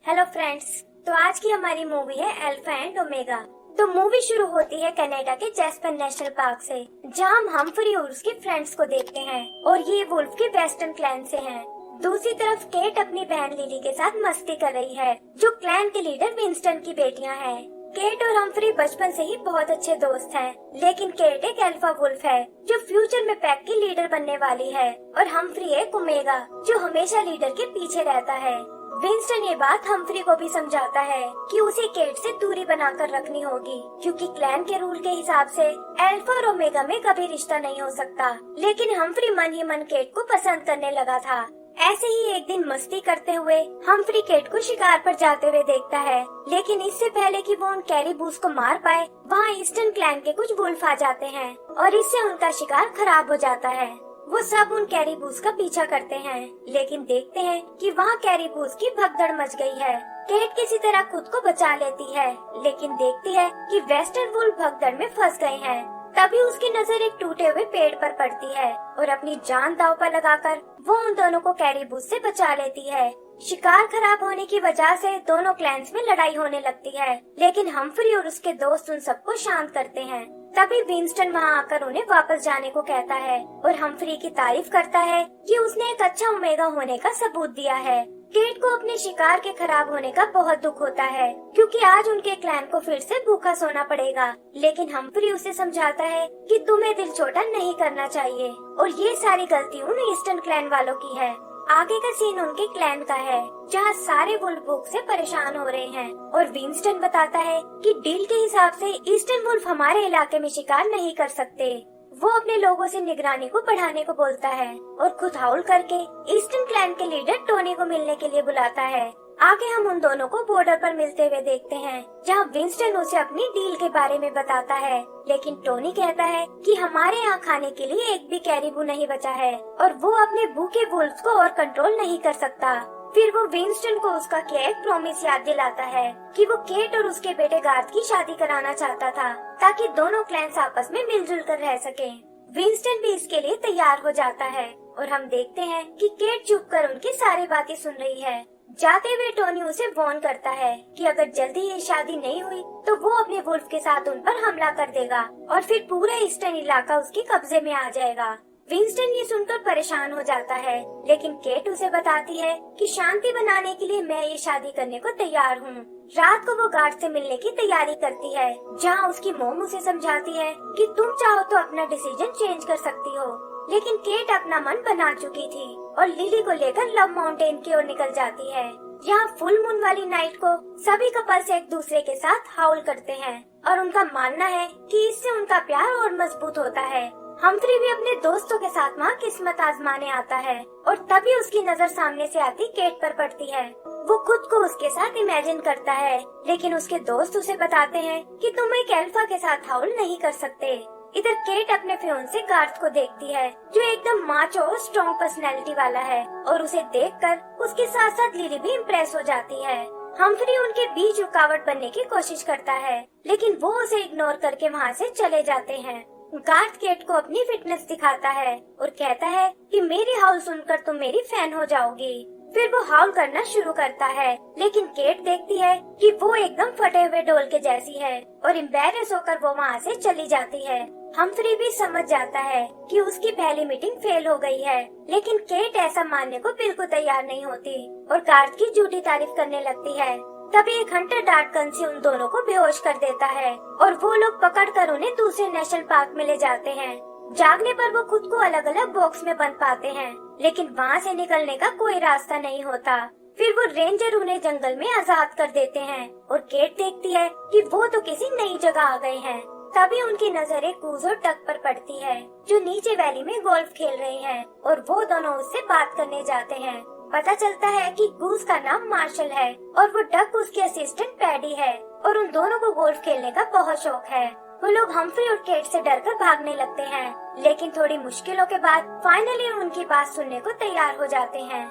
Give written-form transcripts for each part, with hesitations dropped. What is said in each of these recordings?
Hello friends, तो आज की हमारी मूवी है अल्फा एंड ओमेगा। तो मूवी शुरू होती है कनाडा के जैस्पर नेशनल पार्क से, जहां हम हम्फ्री और उसके फ्रेंड्स को देखते हैं और ये वुल्फ के वेस्टर्न क्लैन से हैं। दूसरी तरफ केट अपनी बहन लिली के साथ मस्ती कर रही है, जो क्लैन के लीडर विंस्टन की बेटियां हैं। केट और हम्फ्री बचपन से ही बहुत अच्छे दोस्त हैं, लेकिन केट एक अल्फा वुल्फ है जो फ्यूचर में पैक की लीडर बनने वाली है और हम्फ्री एक ओमेगा जो हमेशा लीडर के पीछे रहता है। विंस्टन ये बात हम्फ्री को भी समझाता है कि उसे केट से दूरी बनाकर रखनी होगी, क्योंकि क्लैन के रूल के हिसाब से अल्फा और ओमेगा में कभी रिश्ता नहीं हो सकता। लेकिन हम्फ्री मन ही मन केट को पसंद करने लगा था। ऐसे ही एक दिन मस्ती करते हुए हम्फ्री केट को शिकार पर जाते हुए देखता है, लेकिन इससे पहले कि वो उन कैरीबूस को मार पाए, वहाँ ईस्टर्न क्लैन के कुछ वुल्फ आ जाते हैं और इससे उनका शिकार खराब हो जाता है। वो सब उन कैरीबूस का पीछा करते हैं, लेकिन देखते हैं कि वहाँ कैरीबूस की भगदड़ मच गई है। केट किसी तरह खुद को बचा लेती है, लेकिन देखती है कि वेस्टर्न वुल्फ भगदड़ में फंस गए हैं। तभी उसकी नजर एक टूटे हुए पेड़ पर पड़ती है और अपनी जान दांव पर लगाकर वो उन दोनों को कैरीबूस से बचा लेती है। शिकार खराब होने की वजह से दोनों क्लैंस में लड़ाई होने लगती है, लेकिन हम्फ्री और उसके दोस्त उन सबको शांत करते हैं। तभी विंस्टन वहाँ आकर उन्हें वापस जाने को कहता है और हम्फ्री की तारीफ करता है कि उसने एक अच्छा ओमेगा होने का सबूत दिया है। केट को अपने शिकार के खराब होने का बहुत दुख होता है, क्योंकि आज उनके क्लैन को फिर से भूखा सोना पड़ेगा। लेकिन हम्फ्री उसे समझाता है कि तुम्हें दिल छोटा नहीं करना चाहिए और ये सारी गलती उन ईस्टर्न क्लैन वालों की है। आगे का सीन उनके क्लैन का है, जहाँ सारे वुल्फ भूख से परेशान हो रहे हैं और विंस्टन बताता है कि डील के हिसाब से ईस्टर्न वुल्फ हमारे इलाके में शिकार नहीं कर सकते। वो अपने लोगों से निगरानी को बढ़ाने को बोलता है और खुद हाउल करके ईस्टर्न क्लैन के लीडर टोनी को मिलने के लिए बुलाता है। आगे हम उन दोनों को बॉर्डर पर मिलते हुए देखते हैं, जहां विंस्टन उसे अपनी डील के बारे में बताता है, लेकिन टोनी कहता है कि हमारे यहाँ खाने के लिए एक भी कैरीबू नहीं बचा है और वो अपने भूखे वुल्फ को और कंट्रोल नहीं कर सकता। फिर वो विंस्टन को उसका किया एक प्रॉमिस याद दिलाता है कि वो केट और उसके बेटे गार्थ की शादी कराना चाहता था, ताकि दोनों क्लैंस आपस में मिलजुल कर रह सकें। विंस्टन भी इसके लिए तैयार हो जाता है और हम देखते हैं कि केट चुप कर उनकी सारी बातें सुन रही है। जाते हुए टोनी उसे वार्न करता है कि अगर जल्दी ये शादी नहीं हुई तो वो अपने वुल्फ के साथ उन पर हमला कर देगा और फिर पूरा ईस्टर्न इलाका उसके कब्जे में आ जाएगा। विंस्टन ये सुनकर परेशान हो जाता है, लेकिन केट उसे बताती है कि शांति बनाने के लिए मैं ये शादी करने को तैयार हूँ। रात को वो गार्ड से मिलने की तैयारी करती है, जहाँ उसकी मोम उसे समझाती है कि तुम चाहो तो अपना डिसीजन चेंज कर सकती हो। लेकिन केट अपना मन बना चुकी थी और लिली को लेकर लव माउंटेन की ओर निकल जाती है। यहाँ फुल मून वाली नाइट को सभी कपल्स एक दूसरे के साथ हाउल करते हैं और उनका मानना है कि इससे उनका प्यार और मजबूत होता है। हम्फ्री भी अपने दोस्तों के साथ वहाँ किस्मत आजमाने आता है और तभी उसकी नजर सामने से आती केट पर पड़ती है। वो खुद को उसके साथ इमेजिन करता है, लेकिन उसके दोस्त उसे बताते हैं कि तुम एक अल्फा के साथ हाउल नहीं कर सकते। इधर केट अपने फियोंसे गार्थ को देखती है, जो एकदम माचो और स्ट्रॉन्ग पर्सनैलिटी वाला है, और उसे देखकर उसके साथ साथ लिली भी इम्प्रेस हो जाती है। हम्फ्री उनके बीच रुकावट बनने की कोशिश करता है, लेकिन वो उसे इग्नोर करके वहाँ से चले जाते हैं। गार्थ केट को अपनी फिटनेस दिखाता है और कहता है कि मेरी हाउल सुनकर तुम मेरी फैन हो जाओगी। फिर वो हाउल करना शुरू करता है, लेकिन केट देखती है कि वो एकदम फटे हुए डोल के जैसी है और एम्बैरेस होकर वो वहाँ से चली जाती है। हम्फ्री भी समझ जाता है कि उसकी पहली मीटिंग फेल हो गई है, लेकिन केट ऐसा मानने को बिल्कुल तैयार नहीं होती और गार्थ की झूठी तारीफ करने लगती है। तभी एक हंटर डार्ट गन से उन दोनों को बेहोश कर देता है और वो लोग पकड़कर उन्हें दूसरे नेशनल पार्क में ले जाते हैं। जागने पर वो खुद को अलग अलग बॉक्स में बंद पाते हैं, लेकिन वहाँ से निकलने का कोई रास्ता नहीं होता। फिर वो रेंजर उन्हें जंगल में आजाद कर देते हैं और केट देखती है कि वो तो किसी नई जगह आ गए हैं। तभी उनकी नजर एक गूज और डक पर पड़ती है, जो नीचे वैली में गोल्फ खेल रहे हैं और वो दोनों उससे बात करने जाते हैं। पता चलता है कि गूज का नाम मार्शल है और वो डक उसकी असिस्टेंट पैडी है और उन दोनों को गोल्फ खेलने का बहुत शौक है। वो लोग हम्फ्री और केट से डरकर भागने लगते हैं, लेकिन थोड़ी मुश्किलों के बाद फाइनली उनकी बात सुनने को तैयार हो जाते हैं।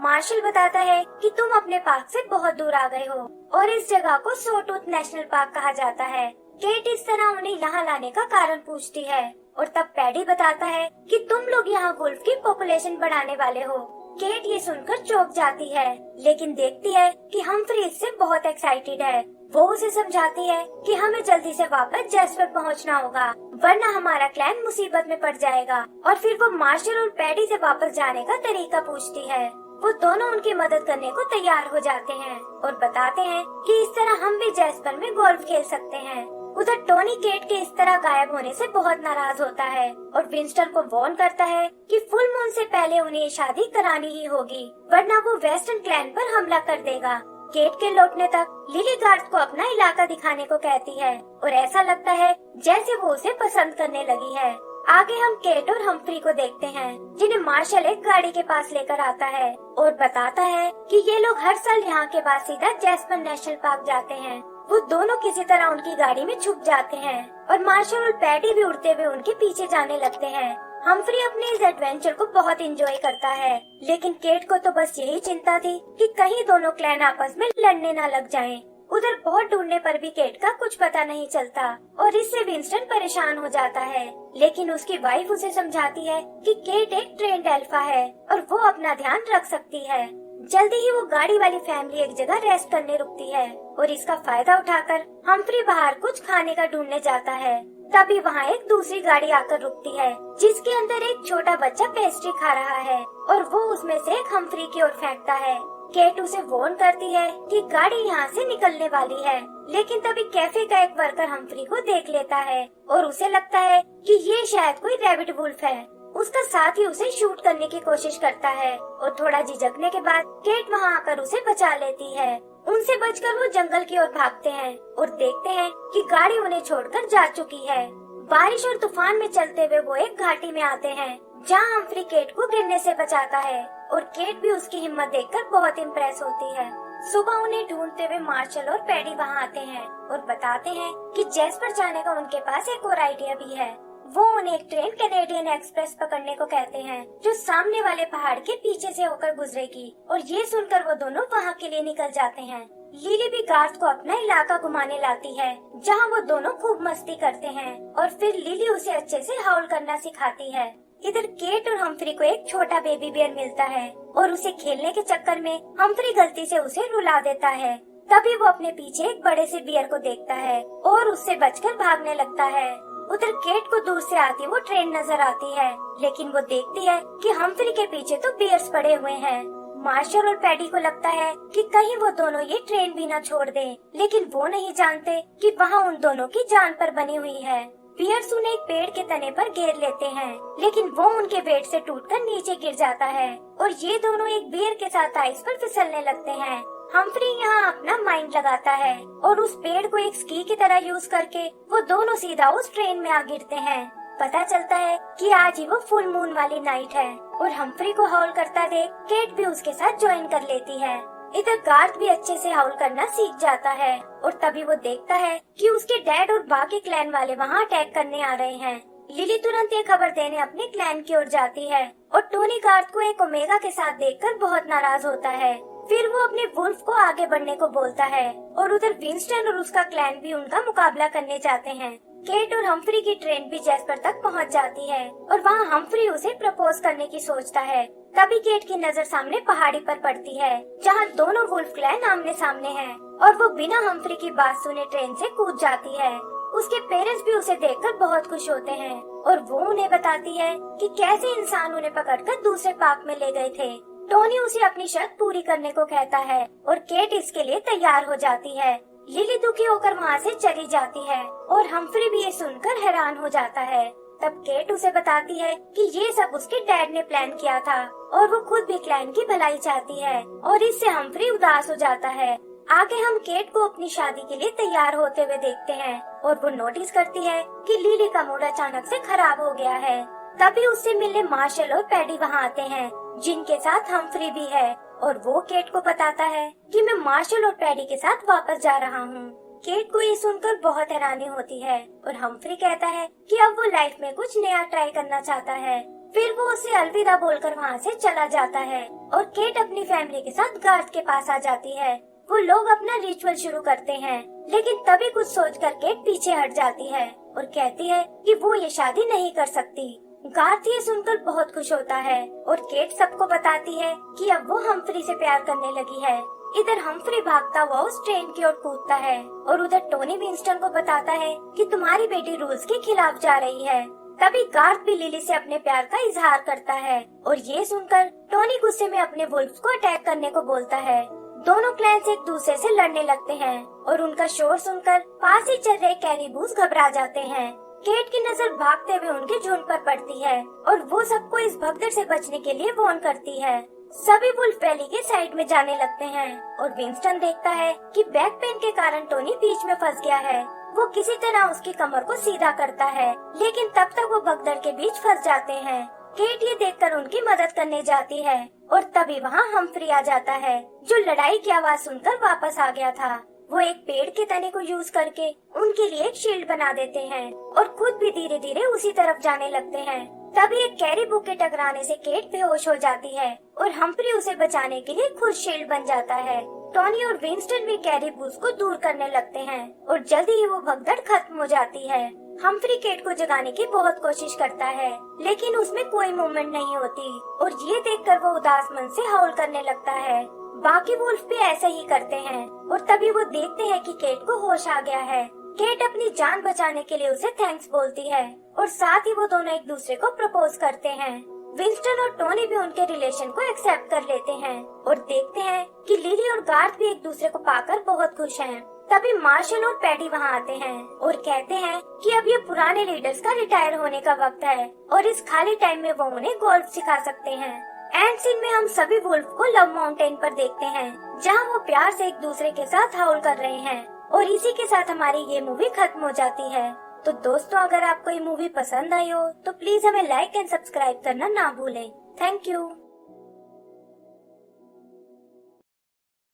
मार्शल बताता है कि तुम अपने पार्क से बहुत दूर आ गए हो और इस जगह को सॉटूथ नेशनल पार्क कहा जाता है। केट इस तरह उन्हें यहाँ लाने का कारण पूछती है और तब पैडी बताता है कि तुम लोग यहाँ वुल्फ की पॉपुलेशन बढ़ाने वाले हो, केट ये सुनकर चौंक जाती है, लेकिन देखती है कि हम्फ्री इससे बहुत एक्साइटेड है। वो उसे समझाती है कि हमें जल्दी से वापस जेस्पर पहुंचना होगा, वरना हमारा क्लैन मुसीबत में पड़ जाएगा। और फिर वो मार्शल और पैडी से वापस जाने का तरीका पूछती है। वो दोनों उनकी मदद करने को तैयार हो जाते हैं और बताते हैं कि इस तरह हम भी जेस्पर में गोल्फ खेल सकते हैं। उधर टोनी केट के इस तरह गायब होने से बहुत नाराज होता है और विंस्टन को वार्न करता है कि फुल मून से पहले उन्हें शादी करानी ही होगी, वरना वो वेस्टर्न क्लैन पर हमला कर देगा। केट के लौटने तक लिली गार्ड को अपना इलाका दिखाने को कहती है और ऐसा लगता है जैसे वो उसे पसंद करने लगी है। आगे हम केट और हम्फ्री को देखते हैं, जिन्हें मार्शल एक गाड़ी के पास लेकर आता है और बताता है कि ये लोग हर साल यहाँ के बाद सीधा जेस्पर नेशनल पार्क जाते हैं। वो दोनों किसी तरह उनकी गाड़ी में छुप जाते हैं और मार्शल और पैडी भी उड़ते हुए उनके पीछे जाने लगते हैं। हम्फ्री अपने इस एडवेंचर को बहुत एंजॉय करता है, लेकिन केट को तो बस यही चिंता थी कि कहीं दोनों क्लैन आपस में लड़ने ना लग जाएं। उधर बहुत ढूंढने पर भी केट का कुछ पता नहीं चलता और इससे विंस्टन परेशान हो जाता है, लेकिन उसकी वाइफ उसे समझाती है कि केट एक ट्रेन्ड अल्फा है और वो अपना ध्यान रख सकती है। जल्दी ही वो गाड़ी वाली फैमिली एक जगह रेस्ट करने रुकती है और इसका फायदा उठाकर हम्फ्री बाहर कुछ खाने का ढूंढने जाता है। तभी वहाँ एक दूसरी गाड़ी आकर रुकती है, जिसके अंदर एक छोटा बच्चा पेस्ट्री खा रहा है और वो उसमें से एक हम्फ्री की ओर फेंकता है। केट उसे वार्न करती है कि गाड़ी यहाँ से निकलने वाली है, लेकिन तभी कैफे का एक वर्कर हम्फ्री को देख लेता है और उसे लगता है कि ये शायद कोई रैबिट वुल्फ है। उसका साथी उसे शूट करने की कोशिश करता है और थोड़ा झिझकने के बाद केट वहाँ आकर उसे बचा लेती है। उनसे बचकर वो जंगल की ओर भागते हैं और देखते हैं कि गाड़ी उन्हें छोड़कर जा चुकी है। बारिश और तूफान में चलते हुए वो एक घाटी में आते हैं, जहाँ हम्फ्री केट को गिरने से बचाता है और केट भी उसकी हिम्मत देखकर बहुत इम्प्रेस होती है। सुबह उन्हें ढूंढते हुए मार्शल और पैडी वहाँ आते हैं और बताते हैं कि जेस्पर जाने का उनके पास एक और आइडिया भी है। वो उन्हें एक ट्रेन कैनेडियन एक्सप्रेस पकड़ने को कहते हैं, जो सामने वाले पहाड़ के पीछे से होकर गुजरेगी, और ये सुनकर वो दोनों वहाँ के लिए निकल जाते हैं। लिली भी गार्ड को अपना इलाका घुमाने लाती है, जहाँ वो दोनों खूब मस्ती करते हैं और फिर लिली उसे अच्छे से हाउल करना सिखाती है। इधर केट और हम्फ्री को एक छोटा बेबी बियर मिलता है और उसे खेलने के चक्कर में हम्फ्री गलती से उसे रुला देता है। तभी वो अपने पीछे एक बड़े से बियर को देखता है और उससे बचकर भागने लगता है। उधर केट को दूर से आती वो ट्रेन नजर आती है, लेकिन वो देखती है कि हम्फ्री के पीछे तो बियर्स पड़े हुए हैं। मार्शल और पैडी को लगता है कि कहीं वो दोनों ये ट्रेन भी न छोड़ दें, लेकिन वो नहीं जानते कि वहाँ उन दोनों की जान पर बनी हुई है। बियर्स उन्हें एक पेड़ के तने पर घेर लेते हैं, लेकिन वो उनके वेट से टूटकर नीचे गिर जाता है और ये दोनों एक बियर के साथ आइस पर फिसलने लगते हैं। हम्फ्री यहाँ अपना माइंड लगाता है और उस पेड़ को एक स्की की तरह यूज करके वो दोनों सीधा उस ट्रेन में आ गिरते हैं। पता चलता है कि आज ही वो फुल मून वाली नाइट है और हम्फ्री को हाउल करता देख केट भी उसके साथ ज्वाइन कर लेती है। इधर गार्ड भी अच्छे से हाउल करना सीख जाता है और तभी वो देखता है कि उसके डैड और बाकी क्लैन वाले वहाँ अटैक करने आ रहे हैं। लिली तुरंत ये खबर देने अपने क्लैन की ओर जाती है और टोनी गार्ड को एक ओमेगा के साथ देखकर बहुत नाराज होता है। फिर वो अपने वुल्फ को आगे बढ़ने को बोलता है और उधर विंस्टन और उसका क्लैन भी उनका मुकाबला करने जाते हैं। केट और हम्फ्री की ट्रेन भी जेस्पर तक पहुंच जाती है और वहाँ हम्फ्री उसे प्रपोज करने की सोचता है। तभी केट की नजर सामने पहाड़ी पर पड़ती है, जहाँ दोनों वुल्फ क्लैन आमने सामने हैं और वो बिना हम्फ्री की बात सुने ट्रेन से कूद जाती है। उसके पेरेंट्स भी उसे देखकर बहुत खुश होते हैं और वो उन्हें बताती है कि कैसे इंसान उन्हें पकड़कर दूसरे पार्क में ले गए थे। टोनी उसे अपनी शर्त पूरी करने को कहता है और केट इसके लिए तैयार हो जाती है। लिली दुखी होकर वहाँ से चली जाती है और हम्फ्री भी ये सुनकर हैरान हो जाता है। तब केट उसे बताती है कि ये सब उसके डैड ने प्लान किया था और वो खुद भी क्लैन की भलाई चाहती है और इससे हम्फ्री उदास हो जाता है। आगे हम केट को अपनी शादी के लिए तैयार होते हुए देखते हैं और वो नोटिस करती है कि लिली का मूड अचानक से खराब हो गया है। तभी उससे मिलने मार्शल और पैडी वहाँ आते हैं, जिनके साथ हम्फ्री भी है, और वो केट को बताता है कि मैं मार्शल और पैडी के साथ वापस जा रहा हूँ। केट को ये सुनकर बहुत हैरानी होती है और हम्फ्री कहता है कि अब वो लाइफ में कुछ नया ट्राई करना चाहता है। फिर वो उसे अलविदा बोलकर वहाँ से चला जाता है और केट अपनी फैमिली के साथ गार्ड के पास आ जाती है। वो लोग अपना रिचुअल शुरू करते हैं, लेकिन तभी कुछ सोचकर केट पीछे हट जाती है और कहती है कि वो ये शादी नहीं कर सकती। गार्थ ये सुनकर बहुत खुश होता है और केट सबको बताती है कि अब वो हम्फ्री से प्यार करने लगी है। इधर हम्फ्री भागता हुआ उस ट्रेन की ओर कूदता है और उधर टोनी विंस्टन को बताता है कि तुम्हारी बेटी रूल्स के खिलाफ जा रही है। तभी गार्थ भी लिली से अपने प्यार का इजहार करता है और ये सुनकर टोनी गुस्से में अपने वुल्फ्स को अटैक करने को बोलता है। दोनों क्लैन्स एक दूसरे से लड़ने लगते हैं और उनका शोर सुनकर पास ही चल रहे कैरीबूस घबरा जाते हैं। केट की नजर भागते हुए उनके झुंड पर पड़ती है और वो सबको इस भगदड़ से बचने के लिए वार्न करती है। सभी वुल्फ वैली के साइड में जाने लगते हैं और विंस्टन देखता है कि बैक पेन के कारण टोनी बीच में फंस गया है। वो किसी तरह उसकी कमर को सीधा करता है, लेकिन तब तक वो भगदड़ के बीच फंस जाते हैं। केट ये देखकर उनकी मदद करने जाती है और तभी वहाँ हम्फ्री आ जाता है, जो लड़ाई की आवाज सुनकर वापस आ गया था। वो एक पेड़ के तने को यूज करके उनके लिए एक शील्ड बना देते हैं और खुद भी धीरे धीरे उसी तरफ जाने लगते हैं। तभी एक कैरीबू के टकराने से केट बेहोश हो जाती है और हम्फ्री उसे बचाने के लिए खुद शील्ड बन जाता है। टोनी और विंस्टन भी कैरीबूस को दूर करने लगते हैं और जल्दी ही वो भगदड़ खत्म हो जाती है। हम्फ्री केट को जगाने की बहुत कोशिश करता है, लेकिन उसमें कोई मूवमेंट नहीं होती और ये देखकर वो उदास मन से हाउल करने लगता है। बाकी वुल्फ भी ऐसे ही करते हैं और तभी वो देखते हैं कि केट को होश आ गया है। केट अपनी जान बचाने के लिए उसे थैंक्स बोलती है और साथ ही वो दोनों एक दूसरे को प्रपोज करते हैं। विंस्टन और टोनी भी उनके रिलेशन को एक्सेप्ट कर लेते हैं और देखते हैं कि लिली और गार्थ भी एक दूसरे को पाकर बहुत खुश हैं। तभी मार्शल और पैडी वहाँ आते हैं और कहते हैं कि अब ये पुराने लीडर्स का रिटायर होने का वक्त है और इस खाली टाइम में वो उन्हें गोल्फ सिखा सकते हैं। एंड सीन में हम सभी वुल्फ को लव माउंटेन पर देखते हैं, जहाँ वो प्यार से एक दूसरे के साथ हाउल कर रहे हैं और इसी के साथ हमारी ये मूवी खत्म हो जाती है। तो दोस्तों, अगर आपको ये मूवी पसंद आई हो तो प्लीज हमें लाइक एंड सब्सक्राइब करना ना भूलें। Thank you.